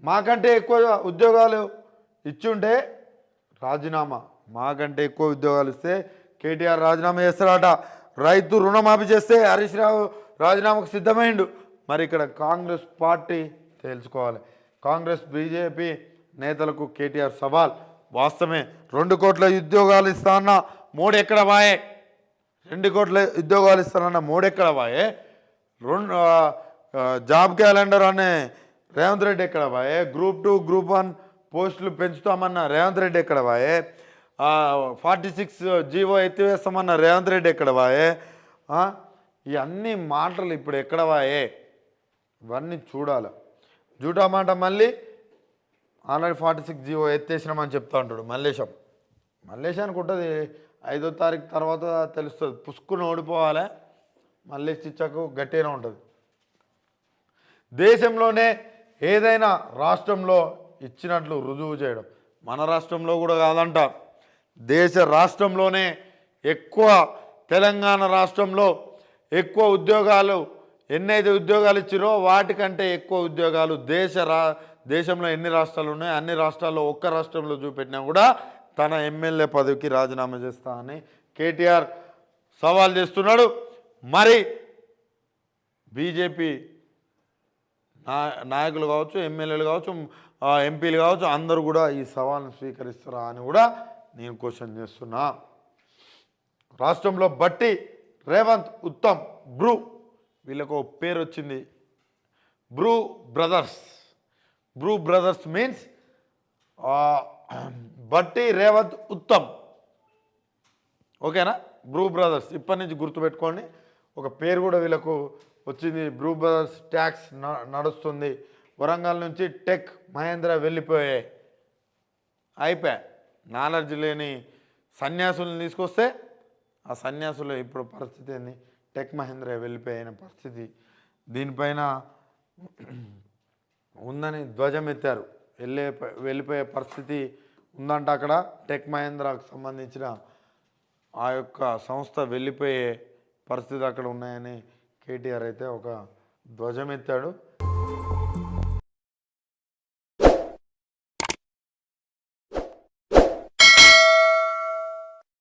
మాకంటే ఎక్కువ ఉద్యోగాలు ఇచ్చుంటే రాజీనామా, మాకంటే ఎక్కువ ఉద్యోగాలు ఇస్తే కేటీఆర్ రాజీనామా చేస్తారట. రైతు రుణమాఫీ చేస్తే హరీష్ రావు రాజీనామాకు సిద్ధమైండు. మరి ఇక్కడ కాంగ్రెస్ పార్టీ తేల్చుకోవాలి. కాంగ్రెస్ బీజేపీ నేతలకు కేటీఆర్ సవాల్. వాస్తవమే, 2 కోట్ల ఉద్యోగాలు ఇస్తానన్న మోడీ ఎక్కడ వాయే? 2 కోట్ల ఉద్యోగాలు ఇస్తానన్న మోడీ ఎక్కడ వాయే? జాబ్ క్యాలెండర్ అనే రేవంత్ రెడ్డి ఎక్కడ వాయే? గ్రూప్ 2 గ్రూప్ 1 పోస్టులు పెంచుతామన్న రేవంత్ రెడ్డి ఎక్కడ వాయే? 46 జీవో ఎత్తివేస్తామన్న రేవంత్ రెడ్డి ఎక్కడ వాయే? ఈ అన్ని మాటలు ఇప్పుడు ఎక్కడ వాయే? ఇవన్నీ చూడాలి. జూటా మాట మళ్ళీ ఆల్రెడీ 46 జీవో ఎత్తేసినామని చెప్తా ఉంటాడు మల్లేశానికి ఉంటుంది. 5వ తారీఖు తర్వాత తెలుస్తుంది. పుష్కుని ఓడిపోవాలి. మల్లేష్ చిచ్చకు గట్టిగానే ఉంటుంది. దేశంలోనే ఏదైనా రాష్ట్రంలో ఇచ్చినట్లు రుజువు చేయడం, మన రాష్ట్రంలో కూడా కాదంట, దేశ రాష్ట్రంలోనే ఎక్కువ, తెలంగాణ రాష్ట్రంలో ఎక్కువ ఉద్యోగాలు, ఎన్నైతే ఉద్యోగాలు ఇచ్చిరో వాటికంటే ఎక్కువ ఉద్యోగాలు దేశంలో ఎన్ని రాష్ట్రాలు ఉన్నాయో అన్ని రాష్ట్రాల్లో ఒక్క రాష్ట్రంలో చూపెట్టినా కూడా తన ఎమ్మెల్యే పదవికి రాజీనామా చేస్తా అని కేటీఆర్ సవాల్ చేస్తున్నాడు. మరి బీజేపీ నాయకులు కావచ్చు, ఎమ్మెల్యేలు కావచ్చు, ఎంపీలు కావచ్చు, అందరూ కూడా ఈ సవాల్ను స్వీకరిస్తారా అని కూడా నేను క్వశ్చన్ చేస్తున్నా. రాష్ట్రంలో బట్టి, రేవంత్, ఉత్తమ్, బ్రూ, వీళ్ళకు పేరు వచ్చింది, Bru brothers. Bru brothers means బట్టి, రేవంత్, ఉత్తమ్. ఓకేనా? బ్రూ బ్రదర్స్ ఇప్పటి నుంచి గుర్తుపెట్టుకోండి. ఒక పేరు కూడా వీళ్ళకు వచ్చింది. బ్రూ బ్రదర్స్ ట్యాక్స్ నడుస్తుంది. వరంగల్ నుంచి టెక్ మహేంద్ర వెళ్ళిపోయాయి. అయిపోయా. నాలెడ్జ్ లేని సన్యాసులను తీసుకొస్తే ఆ సన్యాసులు ఇప్పుడు పరిస్థితి ఏంది? టెక్ మహేంద్ర వెళ్ళిపోయిన పరిస్థితి. దీనిపైన ఉందని ధ్వజం ఎత్తారు. వెళ్ళిపోయే పరిస్థితి ఉందంట అక్కడ. టెక్ మహేంద్రకు సంబంధించిన ఆ యొక్క సంస్థ వెళ్ళిపోయే పరిస్థితి అక్కడ ఉన్నాయని కేటీఆర్ అయితే ఒక ధ్వజం ఎత్తాడు.